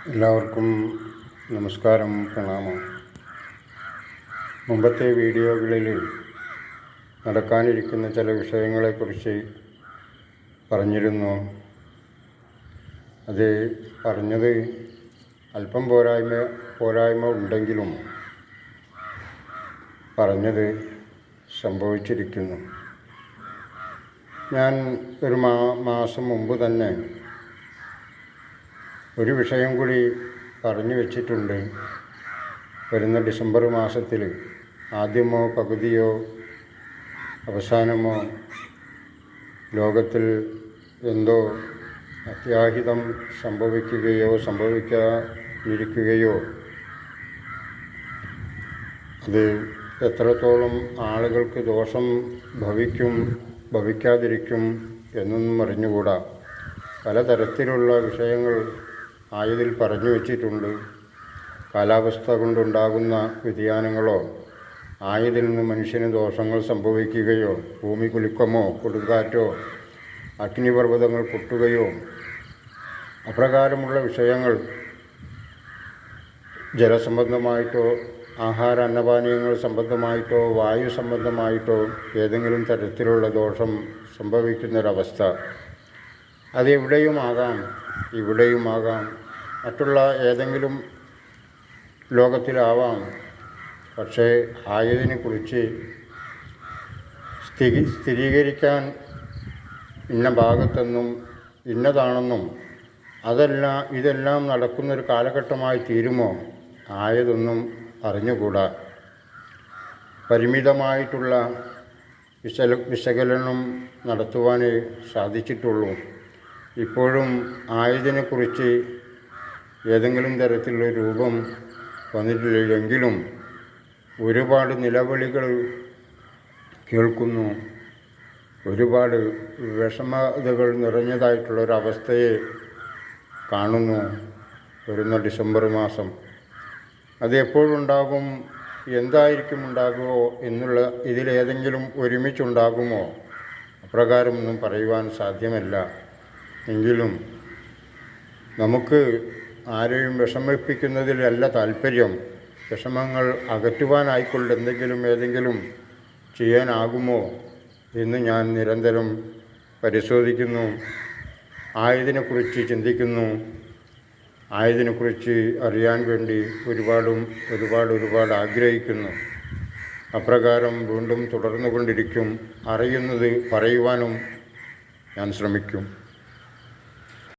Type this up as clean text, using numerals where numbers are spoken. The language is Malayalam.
എല്ലാവർക്കും നമസ്കാരം, പ്രണാമം. മുമ്പത്തെ വീഡിയോകളിൽ നടക്കാനിരിക്കുന്ന ചില വിഷയങ്ങളെക്കുറിച്ച് പറഞ്ഞിരുന്നു. അത് പറഞ്ഞത് അല്പം പോരായ്മ ഉണ്ടെങ്കിലും പറഞ്ഞത് സംഭവിച്ചിരിക്കുന്നു. ഞാൻ ഒരു മാസം മുമ്പ് തന്നെ ഒരു വിഷയം കൂടി പറഞ്ഞു വച്ചിട്ടുണ്ട്. വരുന്ന ഡിസംബർ മാസത്തിൽ ആദ്യമോ പകുതിയോ അവസാനമോ ലോകത്തിൽ എന്തോ അത്യാഹിതം സംഭവിക്കാതിരിക്കുകയോ അത് എത്രത്തോളം ആളുകൾക്ക് ദോഷം ഭവിക്കാതിരിക്കും എന്നൊന്നും അറിഞ്ഞുകൂടാ. പലതരത്തിലുള്ള വിഷയങ്ങൾ ആയതിൽ പറഞ്ഞു വച്ചിട്ടുണ്ട്. കാലാവസ്ഥ കൊണ്ടുണ്ടാകുന്ന വ്യതിയാനങ്ങളോ ആയതിൽ നിന്ന് മനുഷ്യന് ദോഷങ്ങൾ സംഭവിക്കുകയോ ഭൂമി കുലുക്കമോ കൊടുങ്കാറ്റോ അഗ്നിപർവ്വതങ്ങൾ പൊട്ടുകയോ അപ്രകാരമുള്ള വിഷയങ്ങൾ ജലസംബന്ധമായിട്ടോ ആഹാര അന്നപാനീയങ്ങൾ സംബന്ധമായിട്ടോ വായു സംബന്ധമായിട്ടോ ഏതെങ്കിലും തരത്തിലുള്ള ദോഷം സംഭവിക്കുന്നൊരവസ്ഥ അത് ഇവിടെയുമാകാം, മറ്റുള്ള ഏതെങ്കിലും ലോകത്തിലാവാം. പക്ഷേ ആയതിനെക്കുറിച്ച് സ്ഥിരീകരിക്കാൻ ഇന്ന ഭാഗത്തെന്നും ഇന്നതാണെന്നും ഇതെല്ലാം നടക്കുന്നൊരു കാലഘട്ടമായി തീരുമോ ആയതൊന്നും അറിഞ്ഞുകൂടാ. പരിമിതമായിട്ടുള്ള വിശകലനം നടത്തുവാനേ സാധിച്ചിട്ടുള്ളൂ. ഇപ്പോഴും ആയതിനെക്കുറിച്ച് ഏതെങ്കിലും തരത്തിലുള്ള രൂപം വന്നിട്ടില്ലെങ്കിലും ഒരുപാട് നിലവിളികൾ കേൾക്കുന്നു. ഒരുപാട് വിഷമതകൾ നിറഞ്ഞതായിട്ടുള്ളൊരവസ്ഥയെ കാണുന്നു. വരുന്ന ഡിസംബർ മാസം അത് എപ്പോഴുണ്ടാകും, എന്തായിരിക്കും ഉണ്ടാകുമോ എന്നുള്ള ഇതിലേതെങ്കിലും ഒരുമിച്ചുണ്ടാകുമോ അപ്രകാരമൊന്നും പറയുവാൻ സാധ്യമല്ല. എങ്കിലും നമുക്ക് ആരെയും വിഷമിപ്പിക്കുന്നതിലല്ല താല്പര്യം. വിഷമങ്ങൾ അകറ്റുവാനായിക്കൊണ്ട് ഏതെങ്കിലും ചെയ്യാനാകുമോ എന്ന് ഞാൻ നിരന്തരം പരിശോധിക്കുന്നു. ആയതിനെക്കുറിച്ച് ചിന്തിക്കുന്നു. ആയതിനെക്കുറിച്ച് അറിയാൻ വേണ്ടി ഒരുപാട് ആഗ്രഹിക്കുന്നു. അപ്രകാരം വീണ്ടും തുടർന്നുകൊണ്ടിരിക്കും. അറിയുന്നത് പറയുവാനും ഞാൻ ശ്രമിക്കും.